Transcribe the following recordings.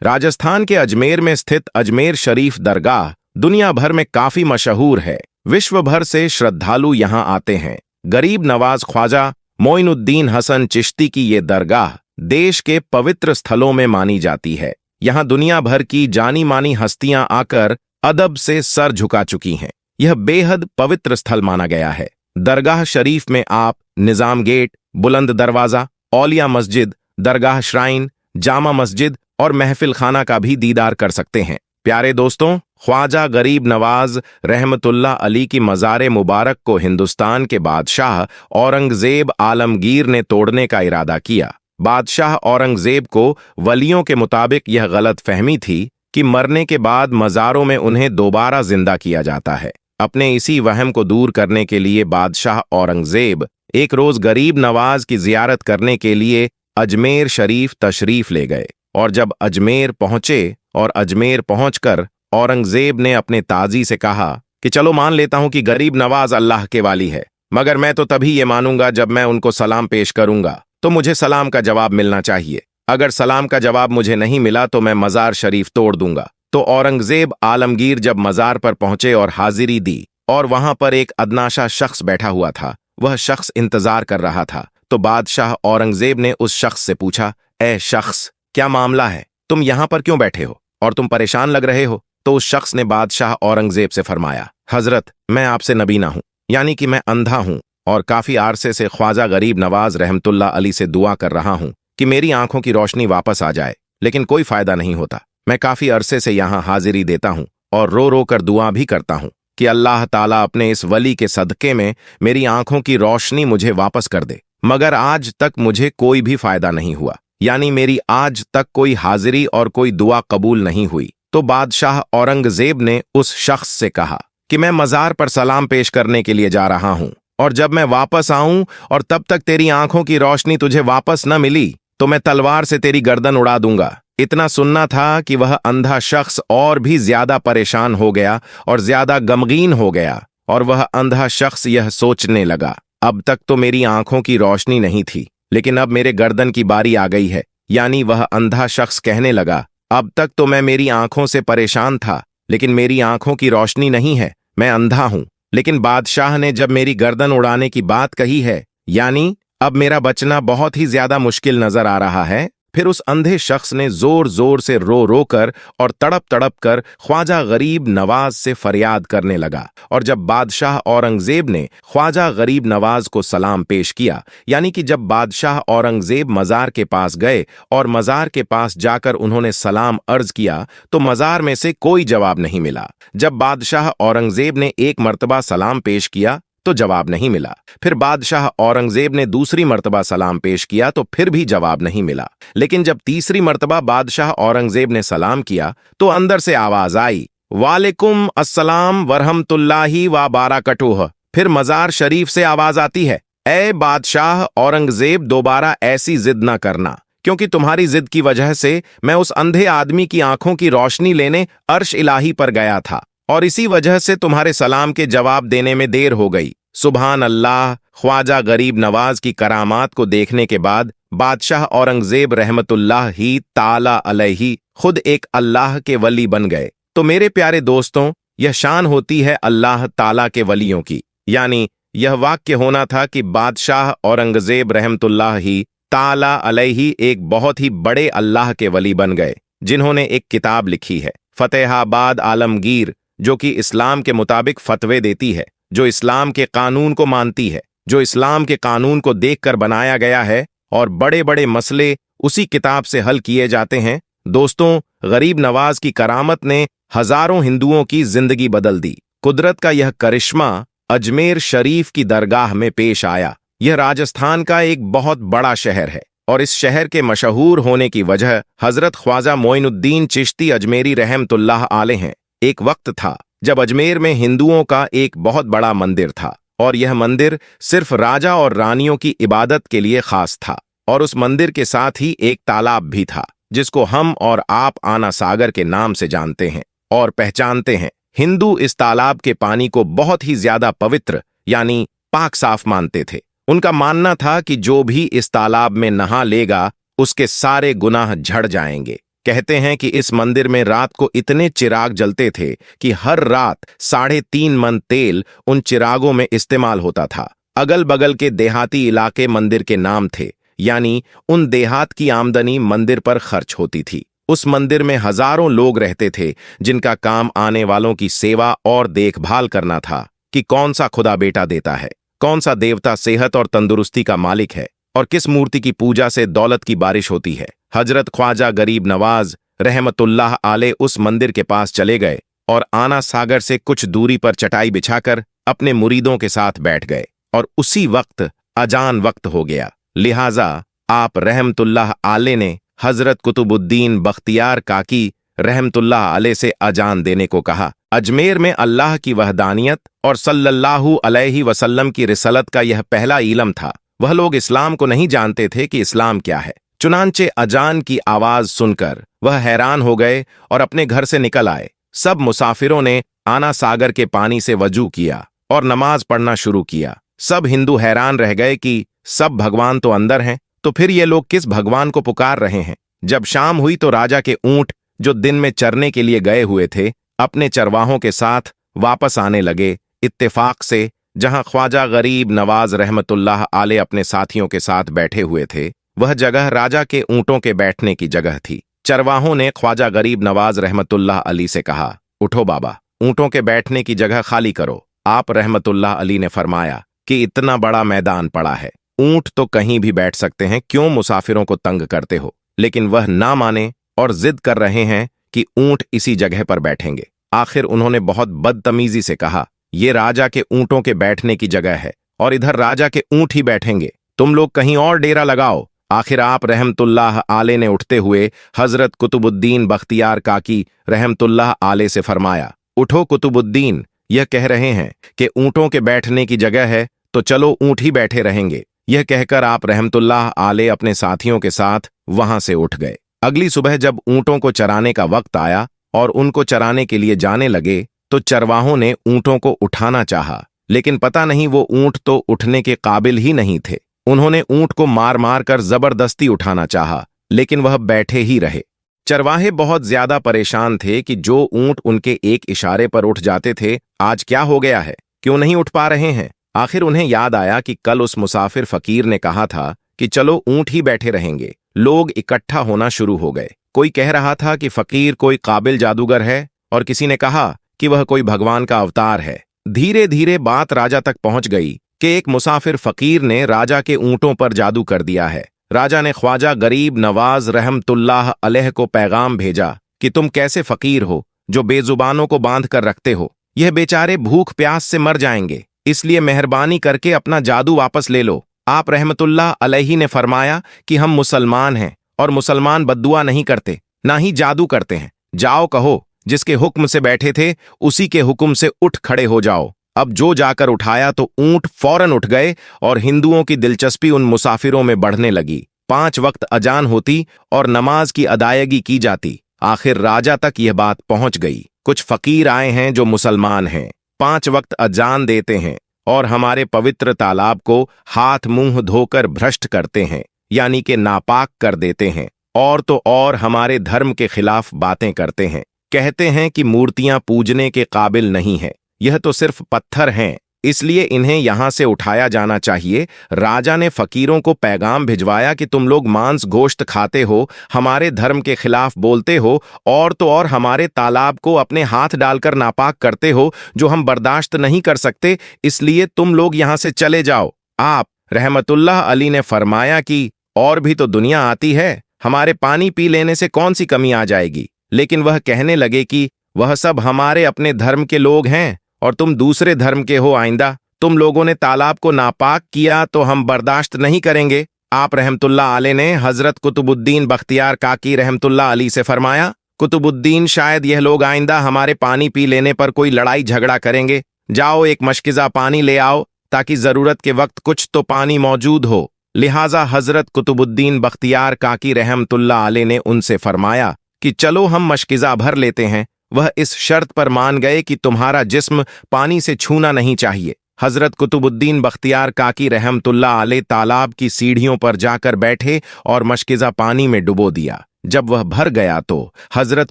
राजस्थान के अजमेर में स्थित अजमेर शरीफ दरगाह दुनिया भर में काफी मशहूर है। विश्व भर से श्रद्धालु यहाँ आते हैं। गरीब नवाज ख्वाजा मोइनुद्दीन हसन चिश्ती की ये दरगाह देश के पवित्र स्थलों में मानी जाती है। यहाँ दुनिया भर की जानी मानी हस्तियां आकर अदब से सर झुका चुकी हैं। यह बेहद पवित्र स्थल माना गया है। दरगाह शरीफ में आप निजाम गेट, बुलंद दरवाजा, औलिया मस्जिद, दरगाह श्राइन, जामा मस्जिद और महफिल खाना का भी दीदार कर सकते हैं। प्यारे दोस्तों, ख्वाजा गरीब नवाज रहमतुल्लाह अली की मज़ार मुबारक को हिंदुस्तान के बादशाह औरंगजेब आलमगीर ने तोड़ने का इरादा किया। बादशाह औरंगजेब को वलियों के मुताबिक यह गलत फहमी थी कि मरने के बाद मज़ारों में उन्हें दोबारा जिंदा किया जाता है। अपने इसी वहम को दूर करने के लिए बादशाह औरंगजेब एक रोज गरीब नवाज की जियारत करने के लिए अजमेर शरीफ तशरीफ ले गए और जब अजमेर पहुंचे और अजमेर पहुंचकर औरंगजेब ने अपने ताजी से कहा कि चलो मान लेता हूं कि गरीब नवाज अल्लाह के वाली है, मगर मैं तो तभी ये मानूंगा जब मैं उनको सलाम पेश करूंगा, तो मुझे सलाम का जवाब मिलना चाहिए। अगर सलाम का जवाब मुझे नहीं मिला तो मैं मज़ार शरीफ तोड़ दूंगा। तो औरंगजेब आलमगीर जब मज़ार पर पहुंचे और हाजिरी दी और वहां पर एक अदनाशा शख्स बैठा हुआ था, वह शख्स इंतजार कर रहा था। तो बादशाह औरंगजेब ने उस शख्स से पूछा, ए शख्स, क्या मामला है? तुम यहां पर क्यों बैठे हो और तुम परेशान लग रहे हो? तो उस शख्स ने बादशाह औरंगजेब से फरमाया, हजरत, मैं आपसे नबीना हूं, यानी कि मैं अंधा हूं और काफी अरसे से ख्वाजा गरीब नवाज रहमतुल्लाह अली से दुआ कर रहा हूं कि मेरी आंखों की रोशनी वापस आ जाए, लेकिन कोई फायदा नहीं होता। मैं काफी अरसे से यहाँ हाजिरी देता हूँ और रो रो कर दुआ भी करता हूँ कि अल्लाह ताला अपने इस वली के सदके में मेरी आंखों की रोशनी मुझे वापस कर दे, मगर आज तक मुझे कोई भी फायदा नहीं हुआ, यानी मेरी आज तक कोई हाजिरी और कोई दुआ कबूल नहीं हुई। तो बादशाह औरंगजेब ने उस शख्स से कहा कि मैं मज़ार पर सलाम पेश करने के लिए जा रहा हूँ और जब मैं वापस आऊं और तब तक तेरी आंखों की रोशनी तुझे वापस न मिली तो मैं तलवार से तेरी गर्दन उड़ा दूंगा। इतना सुनना था कि वह अंधा शख्स और भी ज्यादा परेशान हो गया और ज्यादा गमगीन हो गया और वह अंधा शख्स यह सोचने लगा, अब तक तो मेरी आंखों की रोशनी नहीं थी, लेकिन अब मेरे गर्दन की बारी आ गई है। यानी वह अंधा शख्स कहने लगा, अब तक तो मैं मेरी आंखों से परेशान था, लेकिन मेरी आंखों की रोशनी नहीं है, मैं अंधा हूं। लेकिन बादशाह ने जब मेरी गर्दन उड़ाने की बात कही है, यानी अब मेरा बचना बहुत ही ज्यादा मुश्किल नजर आ रहा है। फिर उस अंधे शख्स ने जोर जोर से रो रो कर और तड़प तड़प कर ख्वाजा गरीब नवाज से फरियाद करने लगा। और जब बादशाह औरंगजेब ने ख्वाजा गरीब नवाज को सलाम पेश किया, यानी कि जब बादशाह औरंगजेब मज़ार के पास गए और मज़ार के पास जाकर उन्होंने सलाम अर्ज किया, तो मज़ार में से कोई जवाब नहीं मिला। जब बादशाह औरंगजेब ने एक मर्तबा सलाम पेश किया तो जवाब नहीं मिला। फिर बादशाह औरंगजेब ने दूसरी मर्तबा सलाम पेश किया तो फिर भी जवाब नहीं मिला। लेकिन जब तीसरी मर्तबा बादशाह औरंगजेब ने सलाम किया तो अंदर से आवाज आई, वालेकुम अस्सलाम वरहमतुल्लाहि व बारकातुहू। फिर मज़ार शरीफ से आवाज आती है, ए बादशाह औरंगजेब, दोबारा ऐसी जिद न करना, क्योंकि तुम्हारी जिद की वजह से मैं उस अंधे आदमी की आंखों की रोशनी लेने अर्श इलाही पर गया था और इसी वजह से तुम्हारे सलाम के जवाब देने में देर हो गई। सुभान अल्लाह। ख्वाजा गरीब नवाज की करामात को देखने के बाद बादशाह औरंगजेब रहमतुल्लाह ही ताला अलैहि खुद एक अल्लाह के वली बन गए। तो मेरे प्यारे दोस्तों, यह शान होती है अल्लाह ताला के वलियों की, यानी यह वाक्य होना था कि बादशाह औरंगजेब रहमतुल्लाह ही ताला अलैहि एक बहुत ही बड़े अल्लाह के वली बन गए, जिन्होंने एक किताब लिखी है फतेहाबाद आलमगीर, जो कि इस्लाम के मुताबिक फतवे देती है, जो इस्लाम के कानून को मानती है, जो इस्लाम के कानून को देखकर बनाया गया है और बड़े बड़े मसले उसी किताब से हल किए जाते हैं। दोस्तों, गरीब नवाज की करामत ने हजारों हिंदुओं की जिंदगी बदल दी। कुदरत का यह करिश्मा अजमेर शरीफ की दरगाह में पेश आया। यह राजस्थान का एक बहुत बड़ा शहर है और इस शहर के मशहूर होने की वजह हजरत ख्वाजा मोइनुद्दीन चिश्ती अजमेरी रहमतुल्लाह अलैह हैं। एक वक्त था जब अजमेर में हिंदुओं का एक बहुत बड़ा मंदिर था और यह मंदिर सिर्फ राजा और रानियों की इबादत के लिए खास था और उस मंदिर के साथ ही एक तालाब भी था, जिसको हम और आप आना सागर के नाम से जानते हैं और पहचानते हैं। हिंदू इस तालाब के पानी को बहुत ही ज्यादा पवित्र यानी पाक साफ मानते थे। उनका मानना था कि जो भी इस तालाब में नहा लेगा उसके सारे गुनाह झड़ जाएंगे। कहते हैं कि इस मंदिर में रात को इतने चिराग जलते थे कि हर रात 3.5 मन तेल उन चिरागों में इस्तेमाल होता था। अगल बगल के देहाती इलाके मंदिर के नाम थे, यानी उन देहात की आमदनी मंदिर पर खर्च होती थी। उस मंदिर में हजारों लोग रहते थे जिनका काम आने वालों की सेवा और देखभाल करना था कि कौन सा खुदा बेटा देता है, कौन सा देवता सेहत और तंदुरुस्ती का मालिक है और किस मूर्ति की पूजा से दौलत की बारिश होती है। हजरत ख्वाजा गरीब नवाज रहमतुल्लाह आले उस मंदिर के पास चले गए और आना सागर से कुछ दूरी पर चटाई बिछाकर अपने मुरीदों के साथ बैठ गए और उसी वक्त अजान वक्त हो गया। लिहाजा आप रहमतुल्लाह आले ने हजरत कुतुबुद्दीन बख्तियार काकी रहमतुल्लाह आले से अजान देने को कहा। अजमेर में अल्लाह की वहदानियत और सल्लल्लाहु अलैहि वसल्लम की रिसलत का यह पहला इलम था। वह लोग इस्लाम को नहीं जानते थे कि इस्लाम क्या है। चुनांचे अजान की आवाज सुनकर वह हैरान हो गए और अपने घर से निकल आए। सब मुसाफिरों ने आना सागर के पानी से वजू किया और नमाज पढ़ना शुरू किया। सब हिंदू हैरान रह गए कि सब भगवान तो अंदर हैं, तो फिर ये लोग किस भगवान को पुकार रहे हैं। जब शाम हुई तो राजा के ऊंट जो दिन में चरने के लिए गए हुए थे अपने चरवाहों के साथ वापस आने लगे। इत्तेफाक से जहां ख्वाजा गरीब नवाज रहमतुल्लाह आले अपने साथियों के साथ बैठे हुए थे, वह जगह राजा के ऊंटों के बैठने की जगह थी। चरवाहों ने ख्वाजा गरीब नवाज रहमतुल्लाह अली से कहा, उठो बाबा, ऊंटों के बैठने की जगह खाली करो। आप रहमतुल्लाह अली ने फरमाया कि इतना बड़ा मैदान पड़ा है, ऊंट तो कहीं भी बैठ सकते हैं, क्यों मुसाफिरों को तंग करते हो। लेकिन वह ना माने और जिद कर रहे हैं कि ऊंट इसी जगह पर बैठेंगे। आखिर उन्होंने बहुत बदतमीजी से कहा, ये राजा के ऊंटों के बैठने की जगह है और इधर राजा के ऊंट ही बैठेंगे, तुम लोग कहीं और डेरा लगाओ। आखिर आप रहमतुल्लाह आले ने उठते हुए हजरत कुतुबुद्दीन बख्तियार काकी रहमतुल्लाह आले से फरमाया, उठो कुतुबुद्दीन, यह कह रहे हैं कि ऊंटों के बैठने की जगह है तो चलो ऊंट ही बैठे रहेंगे। यह कहकर आप रहमतुल्लाह आले अपने साथियों के साथ वहां से उठ गए। अगली सुबह जब ऊंटों को चराने का वक्त आया और उनको चराने के लिए जाने लगे तो चरवाहों ने ऊंटों को उठाना चाहा, लेकिन पता नहीं वो ऊंट तो उठने के काबिल ही नहीं थे। उन्होंने ऊंट को मार मार कर जबरदस्ती उठाना चाहा, लेकिन वह बैठे ही रहे। चरवाहे बहुत ज्यादा परेशान थे कि जो ऊंट उनके एक इशारे पर उठ जाते थे, आज क्या हो गया है, क्यों नहीं उठ पा रहे हैं। आखिर उन्हें याद आया कि कल उस मुसाफिर फकीर ने कहा था कि चलो ऊंट ही बैठे रहेंगे। लोग इकट्ठा होना शुरू हो गए। कोई कह रहा था कि फकीर कोई काबिल जादूगर है और किसी ने कहा कि वह कोई भगवान का अवतार है। धीरे धीरे बात राजा तक पहुंच गई कि एक मुसाफिर फकीर ने राजा के ऊंटों पर जादू कर दिया है। राजा ने ख्वाजा गरीब नवाज रहमतुल्लाह अलैह को पैगाम भेजा कि तुम कैसे फकीर हो जो बेजुबानों को बांध कर रखते हो, यह बेचारे भूख प्यास से मर जाएंगे, इसलिए मेहरबानी करके अपना जादू वापस ले लो। आप रहमतुल्लाह अलैहि ने फरमाया कि हम मुसलमान हैं और मुसलमान बद्दुआ नहीं करते, ना ही जादू करते हैं। जाओ कहो जिसके हुक्म से बैठे थे उसी के हुक्म से उठ खड़े हो जाओ। अब जो जाकर उठाया तो ऊंट फौरन उठ गए और हिंदुओं की दिलचस्पी उन मुसाफिरों में बढ़ने लगी। 5 वक्त अजान होती और नमाज की अदायगी की जाती। आखिर राजा तक यह बात पहुंच गई। कुछ फकीर आए हैं जो मुसलमान हैं, 5 वक्त अजान देते हैं और हमारे पवित्र तालाब को हाथ मुंह धोकर भ्रष्ट करते हैं, यानी कि नापाक कर देते हैं, और तो और हमारे धर्म के खिलाफ बातें करते हैं। कहते हैं कि मूर्तियां पूजने के काबिल नहीं है, यह तो सिर्फ पत्थर हैं, इसलिए इन्हें यहां से उठाया जाना चाहिए। राजा ने फकीरों को पैगाम भिजवाया कि तुम लोग मांस गोश्त खाते हो, हमारे धर्म के खिलाफ बोलते हो, और तो और हमारे तालाब को अपने हाथ डालकर नापाक करते हो, जो हम बर्दाश्त नहीं कर सकते, इसलिए तुम लोग यहां से चले जाओ। आप रहमतुल्लाह अली ने फरमाया कि और भी तो दुनिया आती है, हमारे पानी पी लेने से कौन सी कमी आ जाएगी। लेकिन वह कहने लगे कि वह सब हमारे अपने धर्म के लोग हैं और तुम दूसरे धर्म के हो। आइंदा तुम लोगों ने तालाब को नापाक किया तो हम बर्दाश्त नहीं करेंगे। आप रहमतुल्लाह आले ने हजरत कुतुबुद्दीन बख्तियार काकी रहमतुल्लाह अली से फरमाया, कुतुबुद्दीन, शायद यह लोग आइंदा हमारे पानी पी लेने पर कोई लड़ाई झगड़ा करेंगे। जाओ एक मशकिजा पानी ले आओ ताकि जरूरत के वक्त कुछ तो पानी मौजूद हो। लिहाजा हजरत कुतुबुद्दीन बख्तियार काकी रहमतुल्लाह आले ने उनसे फरमाया कि चलो हम मशकिजा भर लेते हैं। वह इस शर्त पर मान गए कि तुम्हारा जिस्म पानी से छूना नहीं चाहिए। हजरत कुतुबुद्दीन बख्तियार काकी रहमतुल्लाह अलैह तालाब की सीढ़ियों पर जाकर बैठे और मशकिजा पानी में डुबो दिया। जब वह भर गया तो हजरत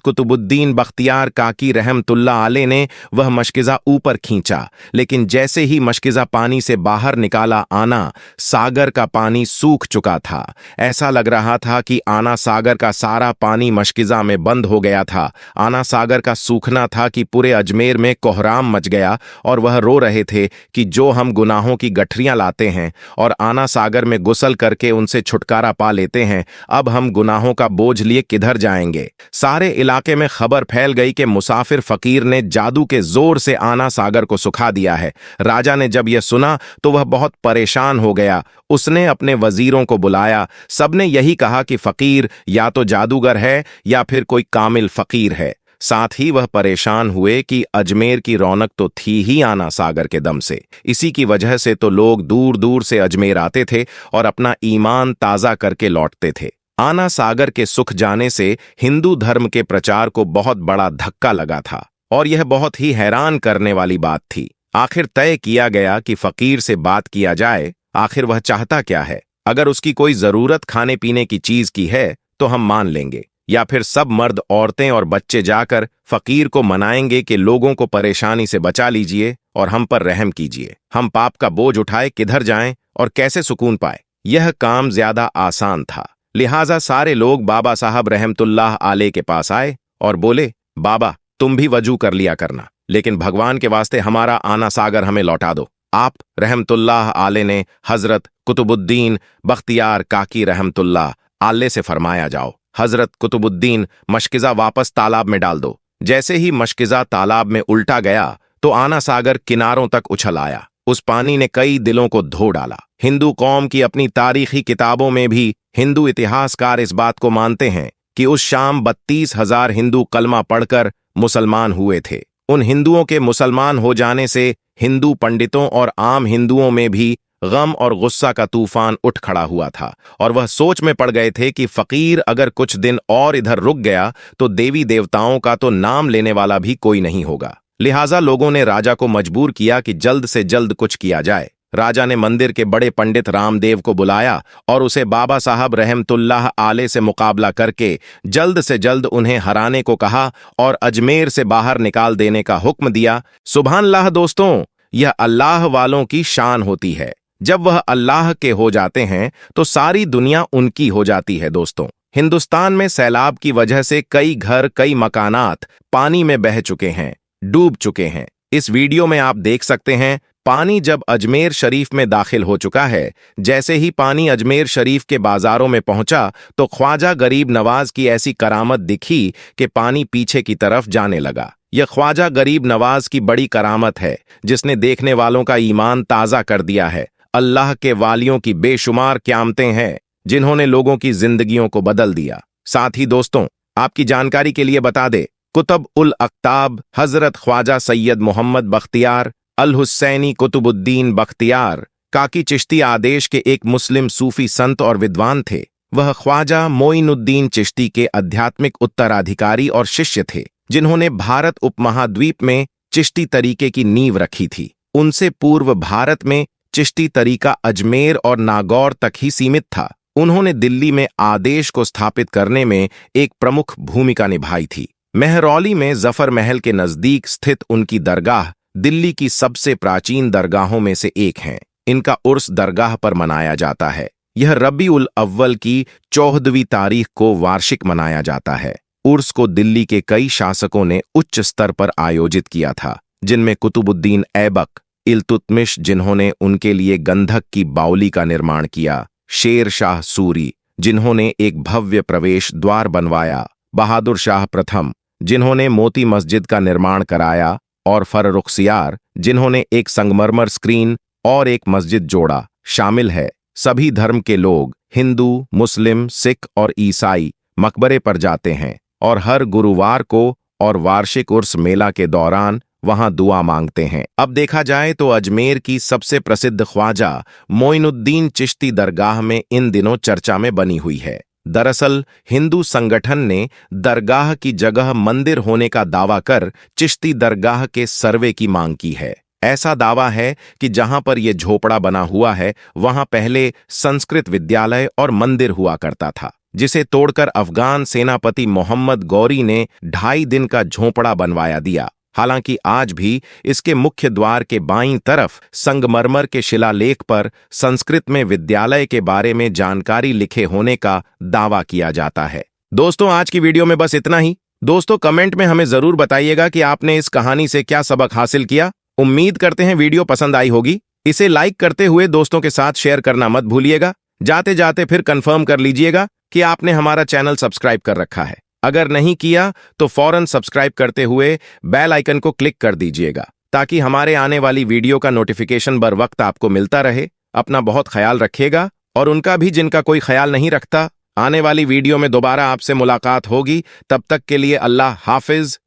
कुतुबुद्दीन बख्तियार काकी रहमतुल्लाह अलैह ने वह मशकिज़ा ऊपर खींचा, लेकिन जैसे ही मशकिज़ा पानी से बाहर निकाला आना सागर का पानी सूख चुका था। ऐसा लग रहा था कि आना सागर का सारा पानी मशकिज़ा में बंद हो गया था। आना सागर का सूखना था कि पूरे अजमेर में कोहराम मच गया और वह रो रहे थे कि जो हम गुनाहों की गठरियां लाते हैं और आना सागर में गुसल करके उनसे छुटकारा पा लेते हैं, अब हम गुनाहों का बोझ लिए किधर जाएंगे। सारे इलाके में खबर फैल गई कि मुसाफिर फकीर ने जादू के जोर से आना सागर को सुखा दिया है। राजा ने जब यह सुना तो वह बहुत परेशान हो गया। उसने अपने वजीरों को बुलाया। सबने यही कहा कि फकीर या तो जादूगर है या फिर कोई कामिल फकीर है। साथ ही वह परेशान हुए कि अजमेर की रौनक तो थी ही आना सागर के दम से। इसी की वजह से तो लोग दूर दूर से अजमेर आते थे और अपना ईमान ताज़ा करके लौटते थे। आना सागर के सुख जाने से हिंदू धर्म के प्रचार को बहुत बड़ा धक्का लगा था और यह बहुत ही हैरान करने वाली बात थी। आखिर तय किया गया कि फकीर से बात किया जाए। आखिर वह चाहता क्या है? अगर उसकी कोई जरूरत खाने पीने की चीज की है तो हम मान लेंगे, या फिर सब मर्द औरतें और बच्चे जाकर फकीर को मनाएंगे कि लोगों को परेशानी से बचा लीजिए और हम पर रहम कीजिए। हम पाप का बोझ उठाए किधर जाएं और कैसे सुकून पाए? यह काम ज्यादा आसान था। लिहाजा सारे लोग बाबा साहब रहमतुल्लाह आले के पास आए और बोले, बाबा तुम भी वजू कर लिया करना, लेकिन भगवान के वास्ते हमारा आना सागर हमें लौटा दो। आप रहमतुल्लाह आले ने हजरत कुतुबुद्दीन बख्तियार काकी रहमतुल्लाह आले से फरमाया, जाओ हजरत कुतुबुद्दीन मशकिज़ा वापस तालाब में डाल दो। जैसे ही मशकिज़ा तालाब में उल्टा गया तो आना सागर किनारों तक उछल आया। उस पानी ने कई दिलों को धो डाला। हिंदू कौम की अपनी तारीखी किताबों में भी हिंदू इतिहासकार इस बात को मानते हैं कि उस शाम 32,000 हिंदू कलमा पढ़कर मुसलमान हुए थे। उन हिंदुओं के मुसलमान हो जाने से हिंदू पंडितों और आम हिंदुओं में भी गम और गुस्सा का तूफान उठ खड़ा हुआ था और वह सोच में पड़ गए थे कि फकीर अगर कुछ दिन और इधर रुक गया तो देवी देवताओं का तो नाम लेने वाला भी कोई नहीं होगा। लिहाजा लोगों ने राजा को मजबूर किया कि जल्द से जल्द कुछ किया जाए। राजा ने मंदिर के बड़े पंडित रामदेव को बुलाया और उसे बाबा साहब रहमतुल्लाह आले से मुकाबला करके जल्द से जल्द उन्हें हराने को कहा और अजमेर से बाहर निकाल देने का हुक्म दिया। सुभानअल्लाह दोस्तों, यह अल्लाह वालों की शान होती है। जब वह अल्लाह के हो जाते हैं तो सारी दुनिया उनकी हो जाती है। दोस्तों, हिंदुस्तान में सैलाब की वजह से कई घर, कई मकानात पानी में बह चुके हैं, डूब चुके हैं। इस वीडियो में आप देख सकते हैं पानी जब अजमेर शरीफ में दाखिल हो चुका है। जैसे ही पानी अजमेर शरीफ के बाजारों में पहुंचा तो ख्वाजा गरीब नवाज की ऐसी करामत दिखी कि पानी पीछे की तरफ जाने लगा। यह ख्वाजा गरीब नवाज की बड़ी करामत है जिसने देखने वालों का ईमान ताज़ा कर दिया है। अल्लाह के वालियों की बेशुमार क़यामतें हैं जिन्होंने लोगों की जिंदगियों को बदल दिया। साथ ही दोस्तों, आपकी जानकारी के लिए बता दे, कुतुब उल अक्ताब हजरत ख्वाजा सैयद मोहम्मद बख्तियार अल हुसैनी कुतुबुद्दीन बख्तियार काकी चिश्ती आदेश के एक मुस्लिम सूफी संत और विद्वान थे। वह ख्वाजा मोइनुद्दीन चिश्ती के आध्यात्मिक उत्तराधिकारी और शिष्य थे जिन्होंने भारत उपमहाद्वीप में चिश्ती तरीके की नींव रखी थी। उनसे पूर्व भारत में चिश्ती तरीका अजमेर और नागौर तक ही सीमित था। उन्होंने दिल्ली में आदेश को स्थापित करने में एक प्रमुख भूमिका निभाई थी। मेहरौली में जफर महल के नजदीक स्थित उनकी दरगाह दिल्ली की सबसे प्राचीन दरगाहों में से एक है। इनका उर्स दरगाह पर मनाया जाता है। यह रबी उल अव्वल की 14वीं तारीख को वार्षिक मनाया जाता है। उर्स को दिल्ली के कई शासकों ने उच्च स्तर पर आयोजित किया था, जिनमें कुतुबुद्दीन ऐबक, इल्तुतमिश जिन्होंने उनके लिए गंधक की बावली का निर्माण किया, शेर शाह सूरी जिन्होंने एक भव्य प्रवेश द्वार बनवाया, बहादुर शाह प्रथम जिन्होंने मोती मस्जिद का निर्माण कराया और फर्रुखसियार जिन्होंने एक संगमरमर स्क्रीन और एक मस्जिद जोड़ा शामिल है। सभी धर्म के लोग, हिंदू, मुस्लिम, सिख और ईसाई मकबरे पर जाते हैं और हर गुरुवार को और वार्षिक उर्स मेला के दौरान वहां दुआ मांगते हैं। अब देखा जाए तो अजमेर की सबसे प्रसिद्ध ख्वाजा मोइनुद्दीन चिश्ती दरगाह में इन दिनों चर्चा में बनी हुई है। दरअसल हिंदू संगठन ने दरगाह की जगह मंदिर होने का दावा कर चिश्ती दरगाह के सर्वे की मांग की है। ऐसा दावा है कि जहां पर यह झोपड़ा बना हुआ है वहां पहले संस्कृत विद्यालय और मंदिर हुआ करता था। जिसे तोड़कर अफगान सेनापति मोहम्मद गौरी ने 2.5 दिन का झोंपड़ा बनवाया दिया। हालांकि आज भी इसके मुख्य द्वार के बाईं तरफ संगमरमर के शिलालेख पर संस्कृत में विद्यालय के बारे में जानकारी लिखे होने का दावा किया जाता है। दोस्तों, आज की वीडियो में बस इतना ही। दोस्तों, कमेंट में हमें जरूर बताइएगा कि आपने इस कहानी से क्या सबक हासिल किया। उम्मीद करते हैं वीडियो पसंद आई होगी। इसे लाइक करते हुए दोस्तों के साथ शेयर करना मत भूलिएगा। जाते जाते फिर कंफर्म कर लीजिएगा कि आपने हमारा चैनल सब्सक्राइब कर रखा है। अगर नहीं किया तो फौरन सब्सक्राइब करते हुए बेल आइकन को क्लिक कर दीजिएगा, ताकि हमारे आने वाली वीडियो का नोटिफिकेशन बर वक्त आपको मिलता रहे। अपना बहुत ख्याल रखिएगा और उनका भी जिनका कोई ख्याल नहीं रखता। आने वाली वीडियो में दोबारा आपसे मुलाकात होगी। तब तक के लिए अल्लाह हाफिज।